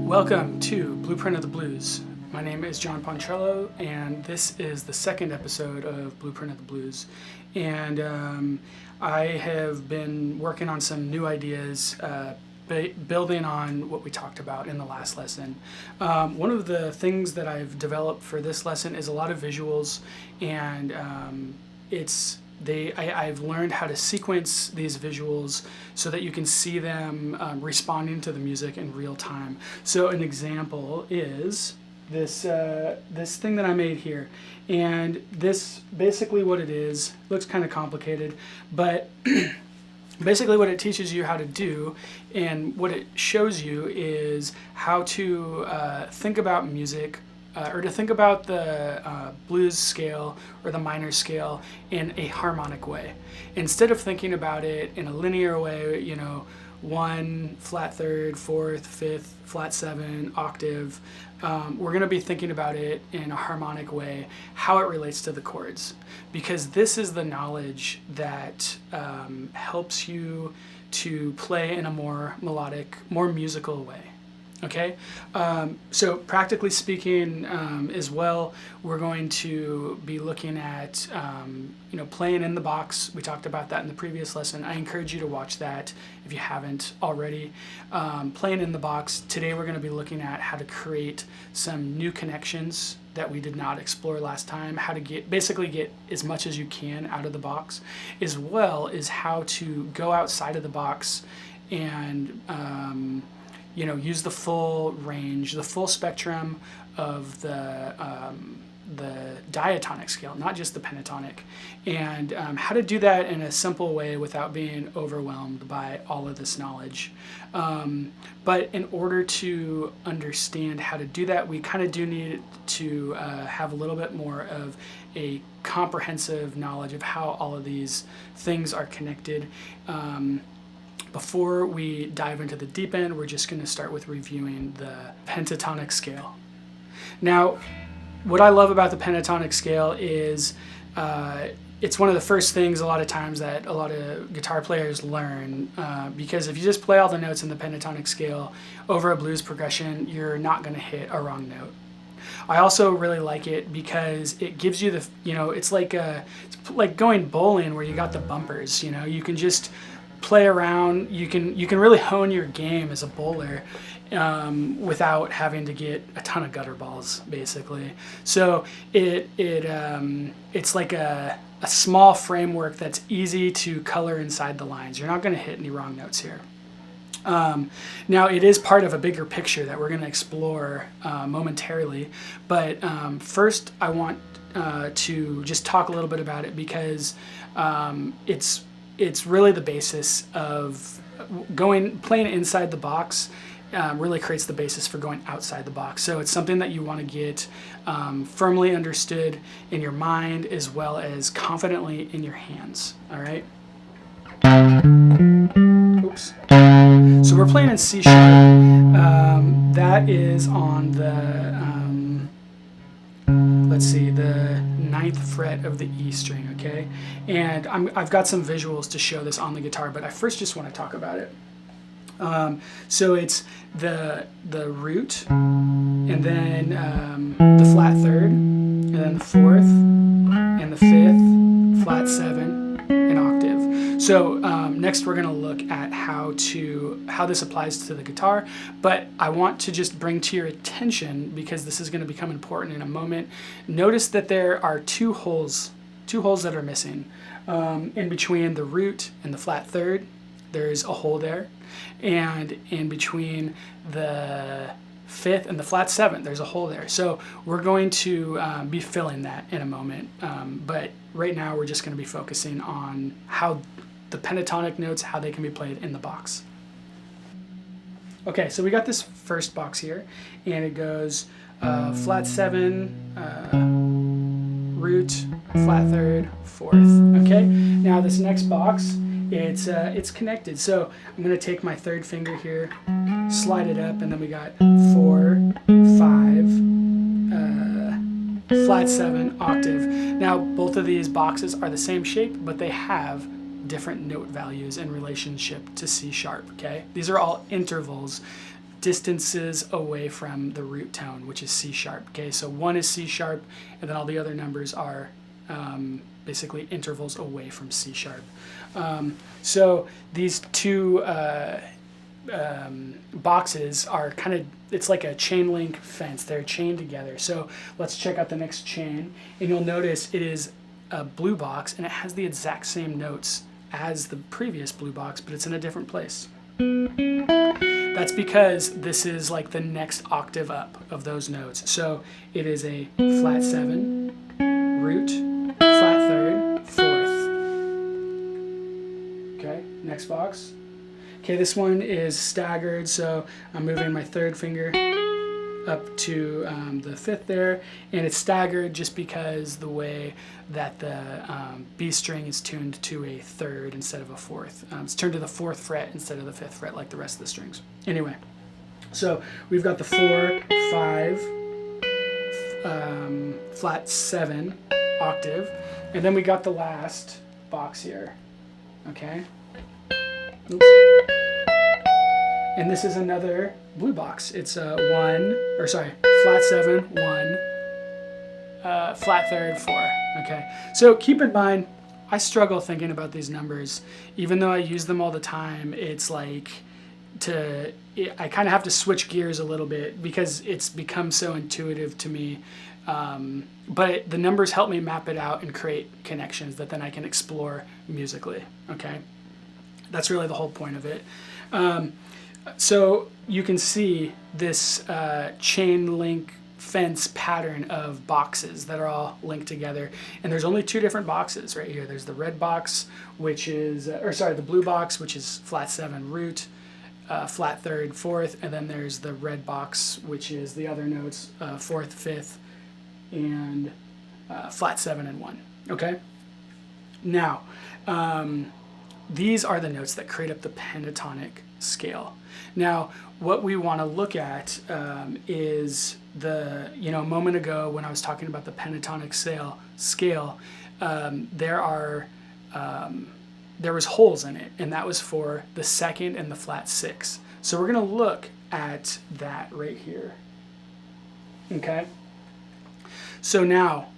Welcome to Blueprint of the Blues. My name is John Poncello, and this is the second episode of Blueprint of the Blues. And I have been working on some new ideas, building on what we talked about in the last lesson. One of the things that I've developed for this lesson is a lot of visuals, and I've learned how to sequence these visuals so that you can see them responding to the music in real time. So an example is this thing that I made here, and this basically what it is looks kind of complicated, but basically what it teaches you how to do and what it shows you is how to think about music, or to think about the blues scale or the minor scale in a harmonic way. Instead of thinking about it in a linear way, you know, 1, flat third, 4th, 5th, flat 7, octave, we're going to be thinking about it in a harmonic way, how it relates to the chords. Because this is the knowledge that helps you to play in a more melodic, more musical way. Okay, so practically speaking, as well, we're going to be looking at, playing in the box. We talked about that in the previous lesson. I encourage you to watch that if you haven't already. Playing in the box. Today we're going to be looking at how to create some new connections that we did not explore last time, how to basically get as much as you can out of the box, as well as how to go outside of the box and use the full range, the full spectrum of the diatonic scale, not just the pentatonic, and how to do that in a simple way without being overwhelmed by all of this knowledge. But in order to understand how to do that, we kind of do need to have a little bit more of a comprehensive knowledge of how all of these things are connected. Before we dive into the deep end, we're just going to start with reviewing the pentatonic scale. Now, what I love about the pentatonic scale is it's one of the first things a lot of times that a lot of guitar players learn, because if you just play all the notes in the pentatonic scale over a blues progression, you're not going to hit a wrong note. I also really like it because it gives you it's like going bowling where you got the bumpers. You can just play around. You can really hone your game as a bowler without having to get a ton of gutter balls, basically. So it's like a small framework that's easy to color inside the lines. You're not going to hit any wrong notes here. Now it is part of a bigger picture that we're going to explore momentarily, but first I want to just talk a little bit about it because it's really the basis of playing inside the box. Really creates the basis for going outside the box. So it's something that you want to get firmly understood in your mind as well as confidently in your hands. All right. Oops. So we're playing in C sharp. That is on the the 9th fret of the E string. Okay, and I've got some visuals to show this on the guitar, but I first just want to talk about it. So it's the root, and then the flat third, and then the 4th, and the 5th, flat 7, and octave. So next we're going to look at how this applies to the guitar, but I want to just bring to your attention, because this is going to become important in a moment, notice that there are two holes that are missing. In between the root and the flat third, there's a hole there. And in between the 5th and the flat 7th, there's a hole there. So we're going to be filling that in a moment. But right now we're just going to be focusing on how the pentatonic notes, how they can be played in the box. Okay, so we got this first box here, and it goes flat 7, root, flat third, 4th. Okay, now this next box, it's connected. So I'm going to take my third finger here, slide it up, and then we got 4, 5, flat 7, octave. Now both of these boxes are the same shape, but they have different note values in relationship to C sharp. Okay, these are all intervals distances away from the root tone, which is C sharp. Okay, so 1 is C sharp, and then all the other numbers are basically intervals away from C sharp. So these two boxes are kind of, it's like a chain link fence. They're chained together. So let's check out the next chain, and you'll notice it is a blue box, and it has the exact same notes as the previous blue box, but it's in a different place. That's because this is like the next octave up of those notes. So it is a flat 7, root, flat 3rd, 4th. Okay, next box. Okay, this one is staggered, so I'm moving my 3rd finger up to the 5th there, and it's staggered just because the way that the B string is tuned to a 3rd instead of a 4th. It's tuned to the 4th fret instead of the 5th fret like the rest of the strings. Anyway, so we've got the 4, 5, flat 7 octave, and then we got the last box here, okay? Oops. And this is another blue box. It's a flat 7, 1, flat 3rd, 4. Okay, so keep in mind, I struggle thinking about these numbers. Even though I use them all the time, it's like I kind of have to switch gears a little bit because it's become so intuitive to me. But the numbers help me map it out and create connections that then I can explore musically. Okay, that's really the whole point of it. So you can see this chain link fence pattern of boxes that are all linked together, and there's only 2 different boxes right here. There's the red box, which is, the blue box, which is flat 7 root, flat 3rd, 4th, and then there's the red box, which is the other notes, 4th, 5th, and flat 7 and 1. Okay. Now, these are the notes that create up the pentatonic scale. Now, what we want to look at is a moment ago when I was talking about the pentatonic scale, there was holes in it, and that was for the 2nd and the flat 6. So we're going to look at that right here. Okay. So now,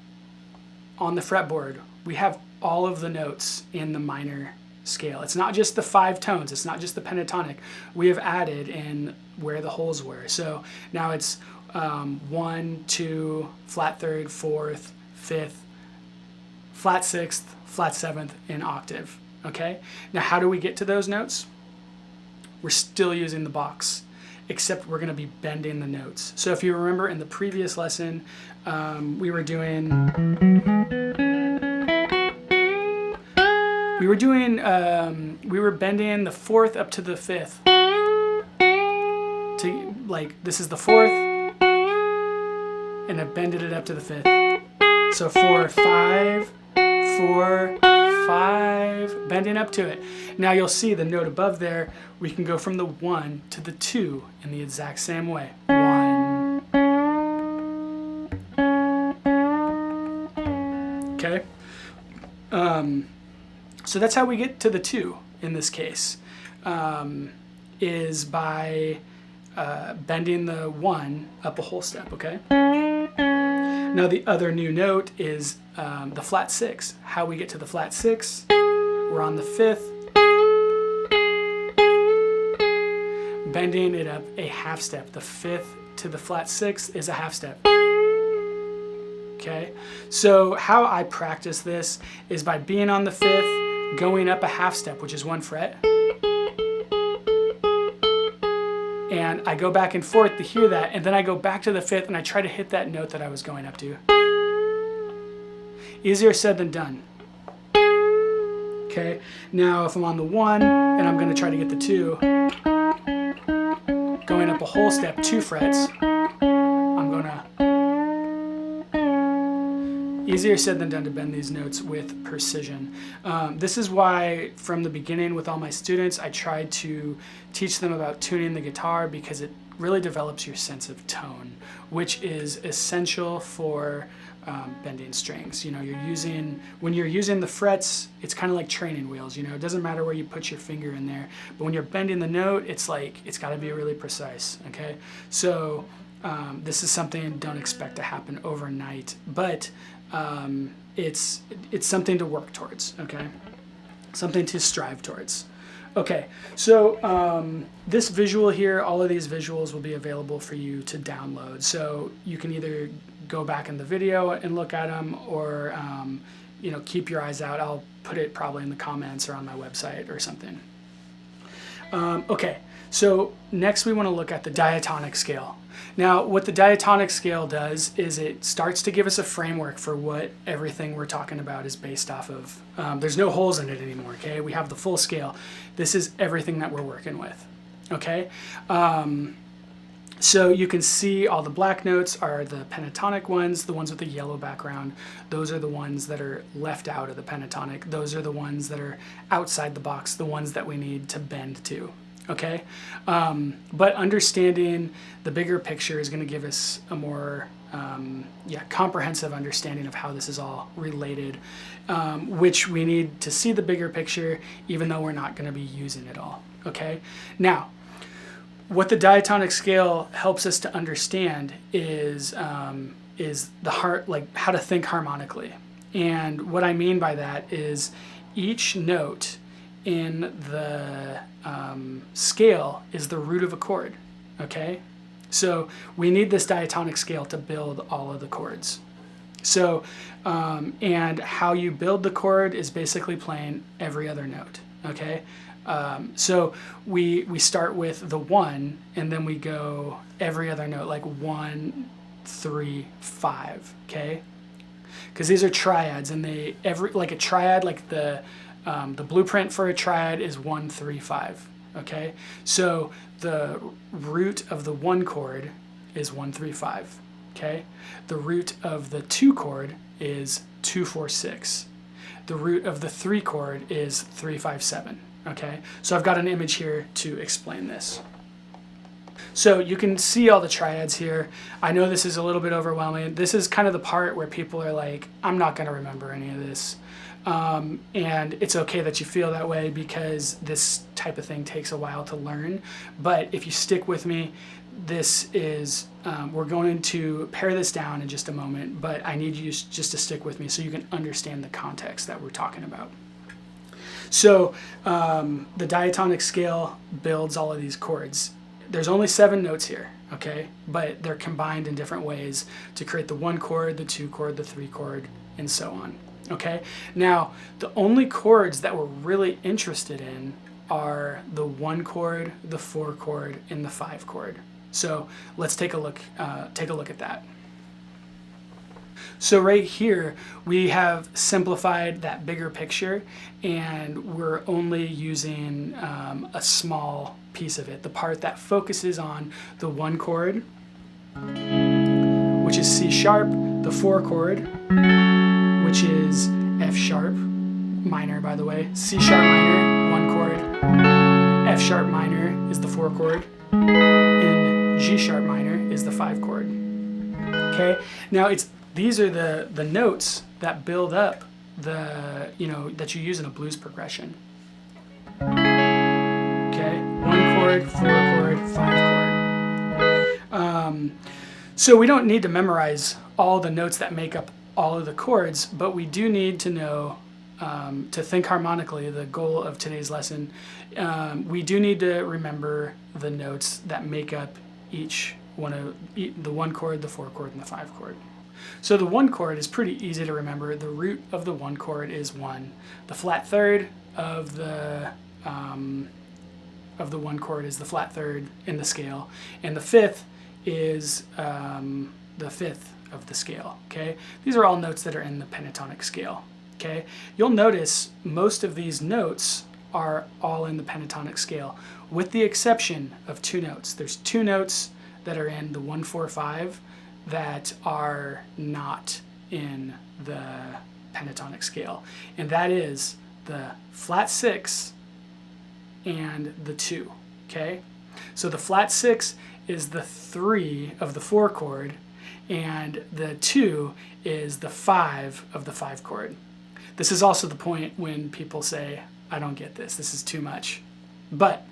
on the fretboard, we have all of the notes in the minor scale. It's not just the 5 tones. It's not just the pentatonic. We have added in where the holes were. So now it's 1, 2, flat 3rd, 4th, 5th, flat 6th, flat 7th, and octave. Okay? Now how do we get to those notes? We're still using the box, except we're going to be bending the notes. So if you remember in the previous lesson, we were bending the 4th up to the 5th. This is the 4th, and I bended it up to the 5th. So 4, 5, 4, 5, bending up to it. Now you'll see the note above there, we can go from the 1 to the 2 in the exact same way. 1. Okay? So that's how we get to the 2 in this case, is by bending the 1 up a whole step, okay? Now the other new note is the flat 6. How we get to the flat 6, we're on the 5th, bending it up a half step. The 5th to the flat 6 is a half step. Okay, so how I practice this is by being on the 5th, going up a half step, which is 1 fret, and I go back and forth to hear that, and then I go back to the 5th and I try to hit that note that I was going up to. Easier said than done. Okay, now if I'm on the 1 and I'm going to try to get the 2, going up a whole step, 2 frets, I'm going to... Easier said than done to bend these notes with precision. This is why from the beginning with all my students I tried to teach them about tuning the guitar, because it really develops your sense of tone, which is essential for bending strings. You know, when you're using the frets, it's kind of like training wheels. You know, it doesn't matter where you put your finger in there, but when you're bending the note, it's got to be really precise. Okay, so this is something don't expect to happen overnight, but it's something to work towards. Okay, something to strive towards. Okay, so this visual here, all of these visuals will be available for you to download. So you can either go back in the video and look at them, or you know, keep your eyes out. I'll put it probably in the comments or on my website or something. Okay, so next we want to look at the diatonic scale. Now, what the diatonic scale does is it starts to give us a framework for what everything we're talking about is based off of. There's no holes in it anymore, okay? We have the full scale. This is everything that we're working with, okay? So you can see all the black notes are the pentatonic ones, the ones with the yellow background. Those are the ones that are left out of the pentatonic. Those are the ones that are outside the box, the ones that we need to bend to. Okay, but understanding the bigger picture is going to give us a more comprehensive understanding of how this is all related, which we need to see the bigger picture even though we're not going to be using it all. Okay, now what the diatonic scale helps us to understand is how to think harmonically. And what I mean by that is each note in the scale is the root of a chord, okay? So we need this diatonic scale to build all of the chords. So, and how you build the chord is basically playing every other note, okay? So we start with the 1, and then we go every other note, like 1, 3, 5, okay? Because these are triads, and like a triad, like the blueprint for a triad is 1, 3, 5. Okay, so the root of the 1 chord is 1, 3, 5. Okay, the root of the 2 chord is 2, 4, 6. The root of the 3 chord is 3, 5, 7. Okay, so I've got an image here to explain this. So you can see all the triads here. I know this is a little bit overwhelming. This is kind of the part where people are like, I'm not going to remember any of this. And it's okay that you feel that way because this type of thing takes a while to learn. But if you stick with me, this is, we're going to pare this down in just a moment, but I need you just to stick with me so you can understand the context that we're talking about. So the diatonic scale builds all of these chords. There's only 7 notes here, okay? But they're combined in different ways to create the 1 chord, the 2 chord, the 3 chord, and so on. Okay, now the only chords that we're really interested in are the 1 chord, the 4 chord, and the 5 chord. So let's take a look at that. So right here we have simplified that bigger picture, and we're only using a small piece of it, the part that focuses on the 1 chord, which is C sharp, the 4 chord, which is F sharp minor, by the way, C sharp minor, 1 chord, F sharp minor is the 4 chord, and G sharp minor is the 5 chord. Okay, now these are the notes that build up that you use in a blues progression. Okay, 1 chord, 4 chord, 5 chord. So we don't need to memorize all the notes that make up all of the chords, but we do need to know to think harmonically, the goal of today's lesson. We do need to remember the notes that make up each one of the 1 chord, the 4 chord, and the 5 chord. So the 1 chord is pretty easy to remember. The root of the 1 chord is 1. The flat third of the 1 chord is the flat third in the scale, and the 5th is the 5th of the scale. Okay, these are all notes that are in the pentatonic scale. Okay, you'll notice most of these notes are all in the pentatonic scale, with the exception of 2 notes. There's 2 notes that are in the 1, 4, 5 that are not in the pentatonic scale, and that is the flat 6 and the 2. Okay, so the flat 6 is the 3 of the 4 chord, and the 2 is the 5 of the 5 chord. This is also the point when people say, I don't get this, this is too much. But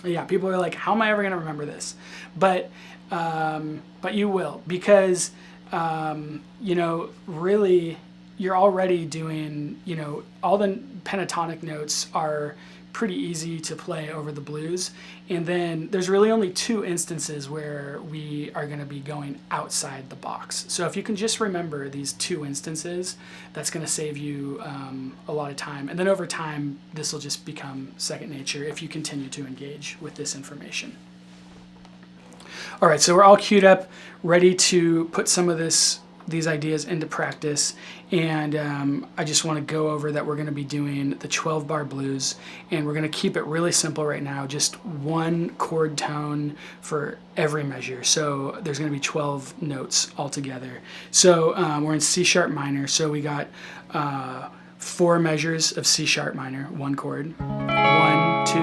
yeah, people are like, how am I ever going to remember this? But you will, because you know, really, you're already doing, you know, all the pentatonic notes are pretty easy to play over the blues. And then there's really only 2 instances where we are going to be going outside the box. So if you can just remember these 2 instances, that's going to save you a lot of time. And then over time, this will just become second nature if you continue to engage with this information. All right, so we're all queued up, ready to put some of these ideas into practice, and I just want to go over that we're going to be doing the 12-bar blues, and we're going to keep it really simple right now, just 1 chord tone for every measure. So there's going to be 12 notes altogether. So we're in C sharp minor, so we got 4 measures of C sharp minor, 1 chord. 1, 2,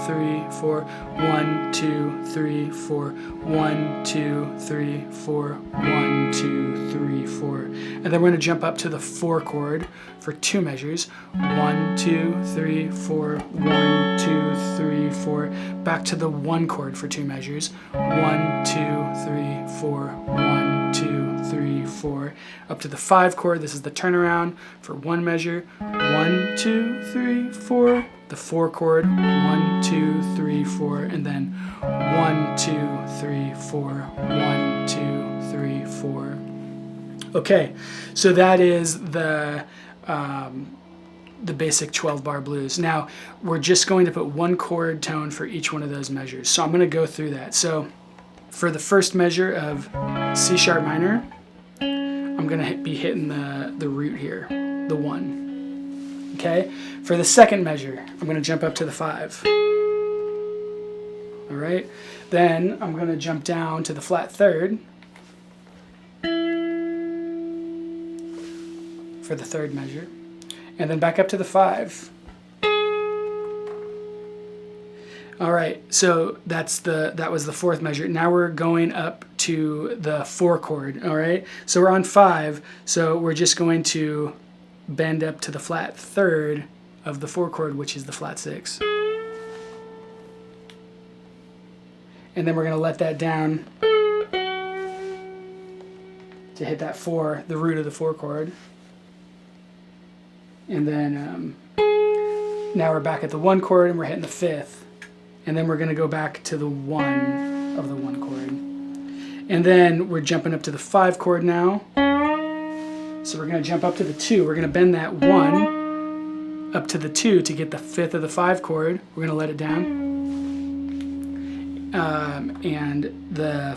3, 4. 1, 2, 3, 4. 1, 2, 3, 4. 1, 2, 3, 4. And then we're going to jump up to the 4 chord for 2 measures. 1, 2, 3, 4. 1, 2, 3, 4. Back to the 1 chord for 2 measures. 1, 2, 3, 4. 1, 2, 3, 4. Up to the 5 chord. This is the turnaround for 1 measure. 1, 2, 3, 4. The 4 chord. 1, 2, 3, 4. And then 1, 2, 3, 4. 1, 2, 3, 4. Okay, so that is the basic 12-bar blues. Now, we're just going to put 1 chord tone for each one of those measures. So I'm going to go through that. So for the first measure of C sharp minor, I'm going to be hitting the root here, the 1. Okay, for the second measure, I'm going to jump up to the 5. All right, then I'm going to jump down to the flat third for the third measure, and then back up to the 5. All right, so that was the 4th measure. Now we're going up to the 4 chord. All right, so we're on 5, so we're just going to bend up to the flat third of the 4 chord, which is the flat 6. And then we're going to let that down to hit that 4, the root of the 4 chord. And then now we're back at the 1 chord and we're hitting the 5th. And then we're going to go back to the 1 of the 1 chord. And then we're jumping up to the 5 chord now. So we're going to jump up to the 2. We're going to bend that 1 up to the 2 to get the 5th of the 5 chord. We're going to let it down. And the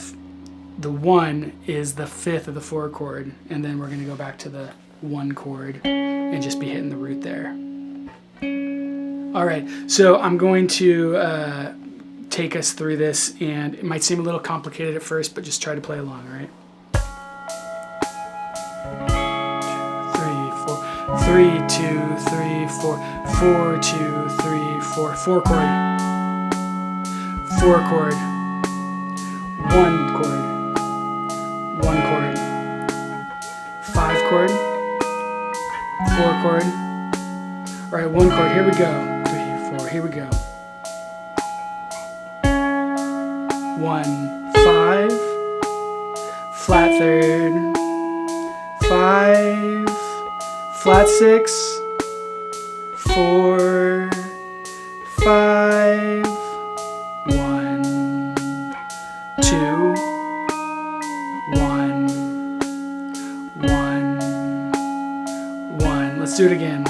1 is the 5th of the 4 chord. And then we're going to go back to the 1 chord and just be hitting the root there. All right, so I'm going to take us through this, and it might seem a little complicated at first, but just try to play along, all right? 3, 2, 3, 4, 4, 2, 3, 4, 4 chord, 4 chord, 1 chord, 1 chord, 5 chord, 4 chord. All right, 1 chord, here we go. 3, 4, here we go. 1, 5, flat third, 5, flat 6, 4, 5, 1, 2, 1, 1, 1. Let's do it again.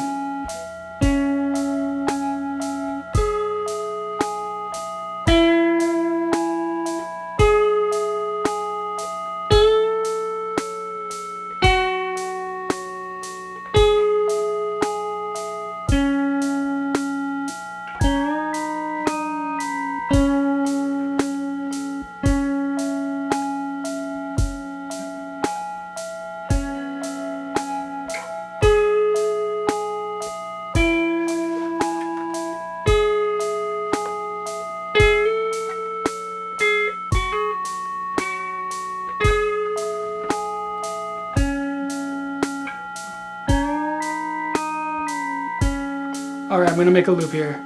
going to make a loop here.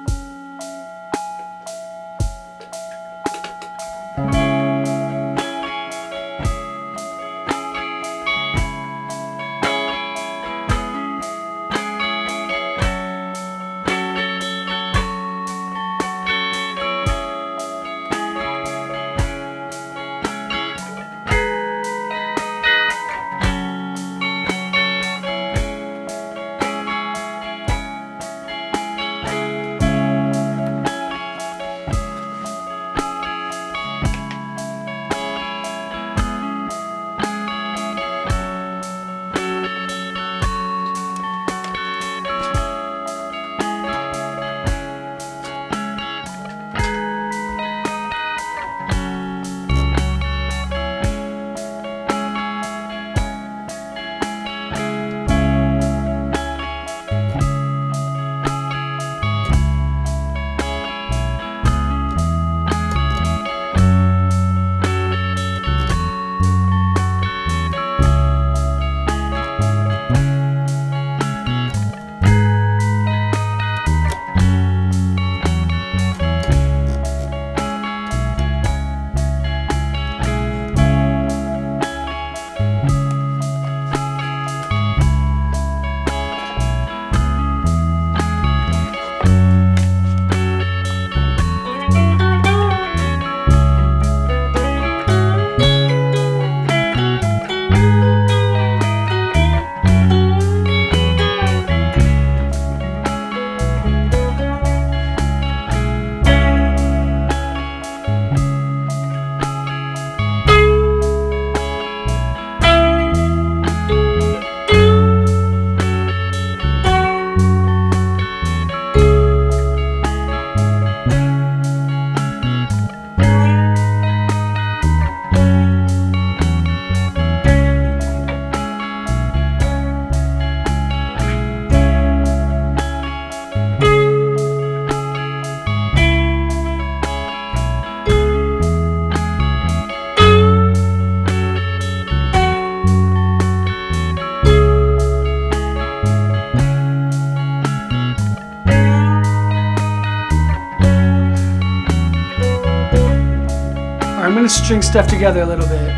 I'm going to string stuff together a little bit.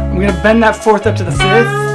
I'm going to bend that fourth up to the fifth.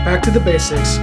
Back to the basics.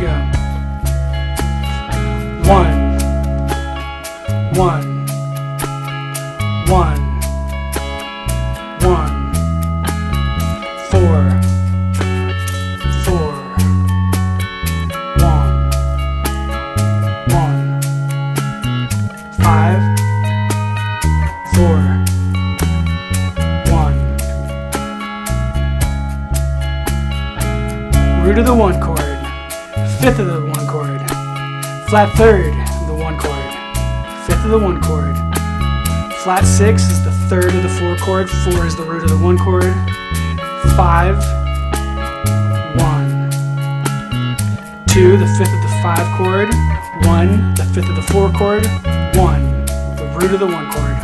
go. 1, 1, 1, 1, 4, 4, 1, 1, 5, 4, 1. Root of the 1 chord, 5th of the 1 chord, flat 3rd of the 1 chord, 5th of the 1 chord, flat 6 is the 3rd of the 4 chord, 4 is the root of the 1 chord, 5, 1, 2, the 5th of the 5 chord, 1, the 5th of the 4 chord, 1, the root of the 1 chord,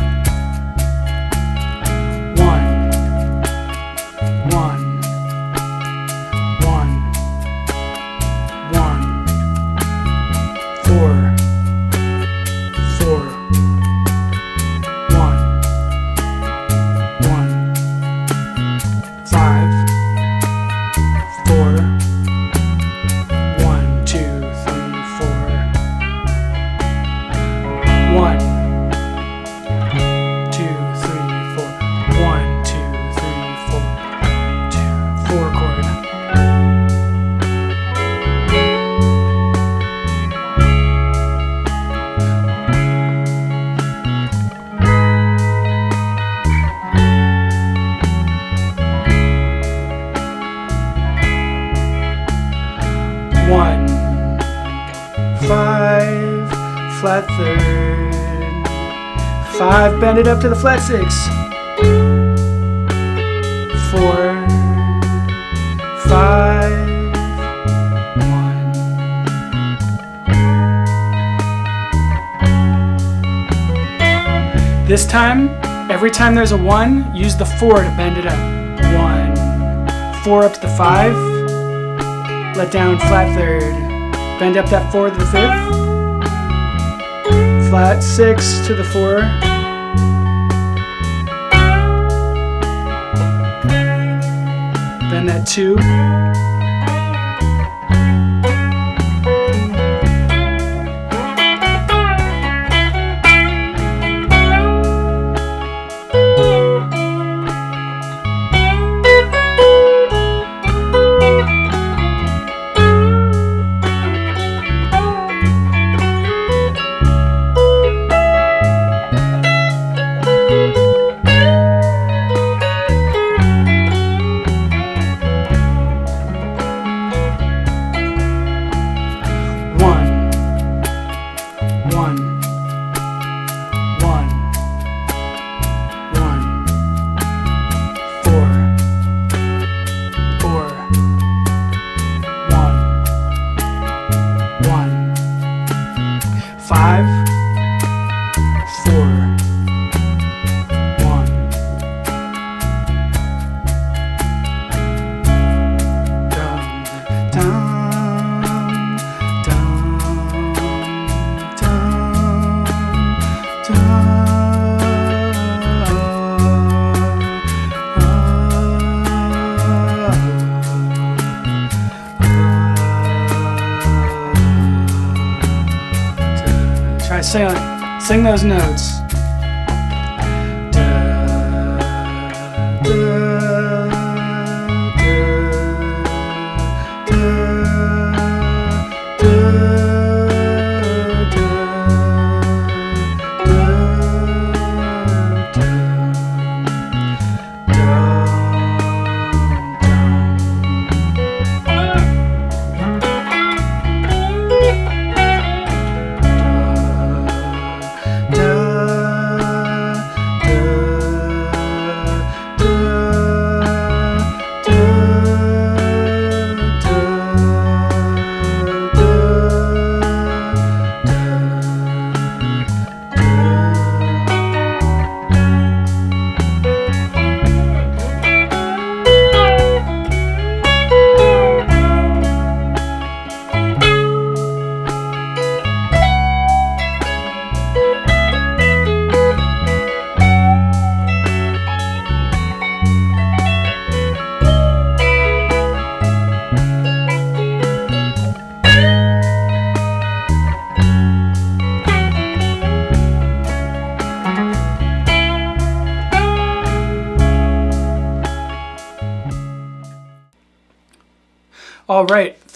1, 1, 1, 1, 4, 4, 1, 1, 5, 4, 1, 2, 3, 4, 1, 2, 3, 4, 1, 2, 3, 4, 2, 4 chord. 1, 5, flat 3rd, 5, bend it up to the flat 6, 4, 5, 1. This time, every time there's a 1, use the 4 to bend it up. 1, 4 up to the 5, let down flat 3rd, bend up that 4 to the 5th, flat 6 to the 4, bend that 2, Sing those notes. Da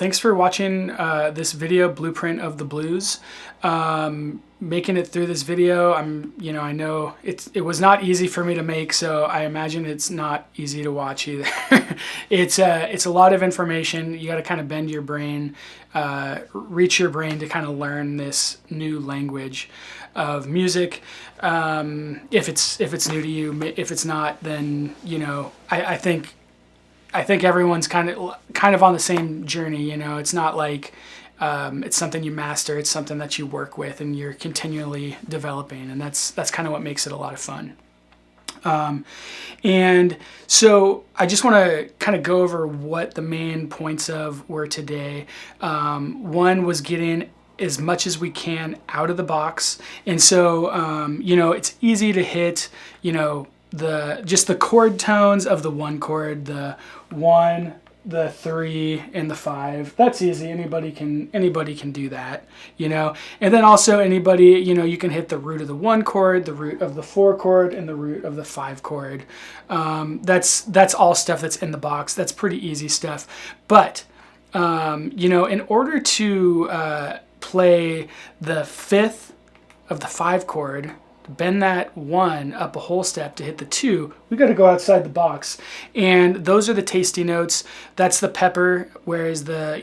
thanks for watching this video, Blueprint of the Blues. Making it through this video, I know it was not easy for me to make, so I imagine it's not easy to watch either. It's a lot of information. You got to kind of bend your brain, reach your brain to kind of learn this new language of music. If it's new to you, if it's not, then I think everyone's kind of on the same journey. It's not like it's something you master. It's something that you work with and you're continually developing, and that's kind of what makes it a lot of fun. And so I just want to kind of go over what the main points of were today. One was getting as much as we can out of the box, and so it's easy to hit just the chord tones of the one chord, the 1, the 3, and the 5. That's easy. Anybody can do that, and then also anybody, you can hit the root of the 1 chord, the root of the 4 chord, and the root of the 5 chord. That's all stuff that's in the box. That's pretty easy stuff. But in order to play the 5th of the 5 chord, bend that 1 up a whole step to hit the 2, we got to go outside the box. And those are the tasty notes. That's the pepper, whereas the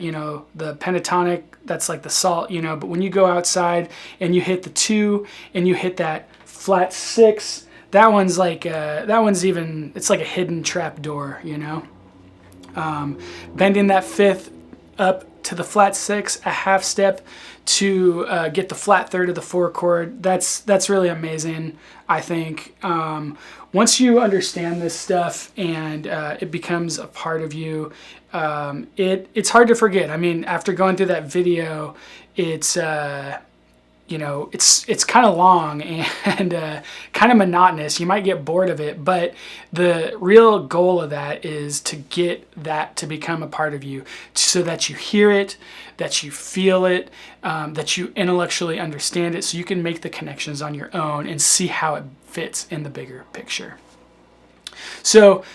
pentatonic, that's like the salt, but when you go outside and you hit the 2 and you hit that flat 6, that one's like it's like a hidden trap door, bending that 5th up to the flat 6 a half step to get the flat 3rd of the 4 chord. That's really amazing, I think. Once you understand this stuff and it becomes a part of you, it's hard to forget. I mean, after going through that video, it's it's kind of long and kind of monotonous. You might get bored of it, but the real goal of that is to get that to become a part of you, so that you hear it, that you feel it, that you intellectually understand it, so you can make the connections on your own and see how it fits in the bigger picture. So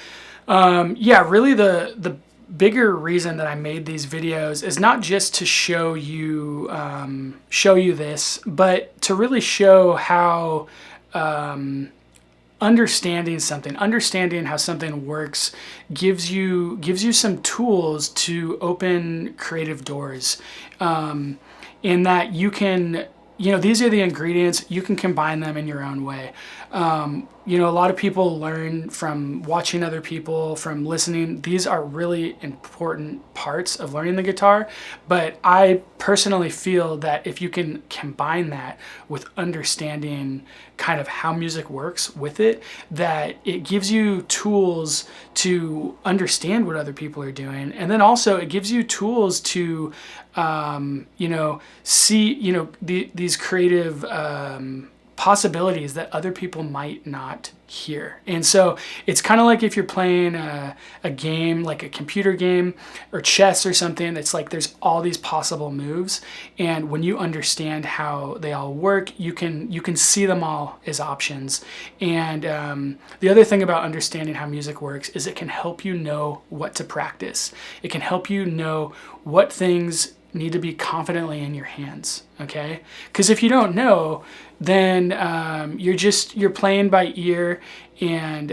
really the bigger reason that I made these videos is not just to show you this, but to really show how understanding how something works gives you some tools to open creative doors, in that you can, these are the ingredients, you can combine them in your own way. A lot of people learn from watching other people, from listening. These are really important parts of learning the guitar, but I personally feel that if you can combine that with understanding kind of how music works with it, that it gives you tools to understand what other people are doing, and then also it gives you tools to see these creative possibilities that other people might not hear. And so it's kind of like if you're playing a game, like a computer game or chess or something, it's like there's all these possible moves, and when you understand how they all work, you can see them all as options. And the other thing about understanding how music works is it can help you know what to practice. It can help you know what things need to be confidently in your hands, okay? Because if you don't know, then you're playing by ear, and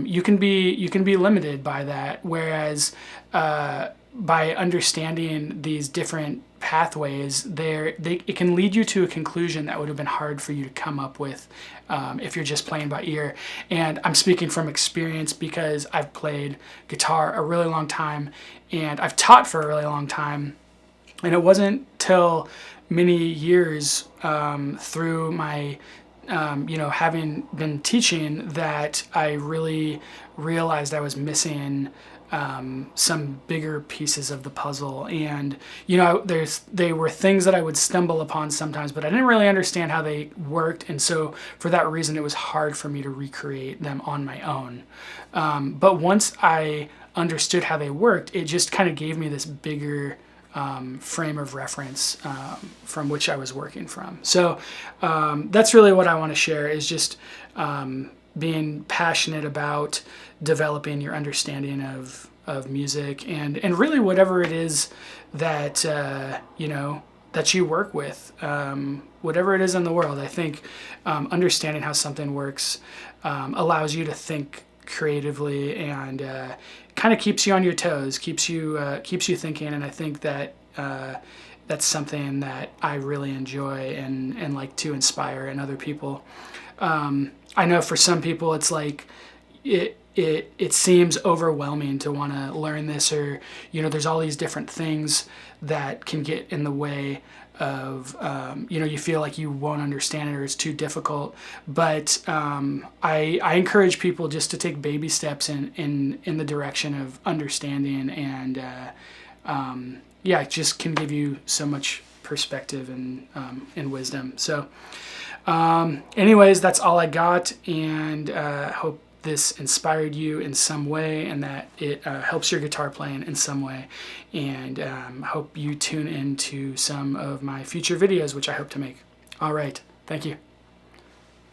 you can be limited by that. Whereas by understanding these different pathways, it can lead you to a conclusion that would have been hard for you to come up with if you're just playing by ear. And I'm speaking from experience because I've played guitar a really long time, and I've taught for a really long time. And it wasn't till many years through my, having been teaching, that I really realized I was missing some bigger pieces of the puzzle. And, they were things that I would stumble upon sometimes, but I didn't really understand how they worked. And so for that reason, it was hard for me to recreate them on my own. But once I understood how they worked, it just kind of gave me this bigger frame of reference from which I was working from. So that's really what I want to share, is just being passionate about developing your understanding of of music, and really whatever it is that you know, that you work with, whatever it is in the world. I think understanding how something works allows you to think creatively, and kind of keeps you on your toes, keeps you thinking. And I think that that's something that I really enjoy and like to inspire in other people. I know for some people it's like it seems overwhelming to want to learn this, or you know, there's all these different things that can get in the way of you know, you feel like you won't understand it or it's too difficult. But I encourage people just to take baby steps in the direction of understanding, and yeah, it just can give you so much perspective and wisdom. So anyways, that's all I got, and hope this inspired you in some way, and that it helps your guitar playing in some way. And hope you tune into some of my future videos, which I hope to make. All right, thank you.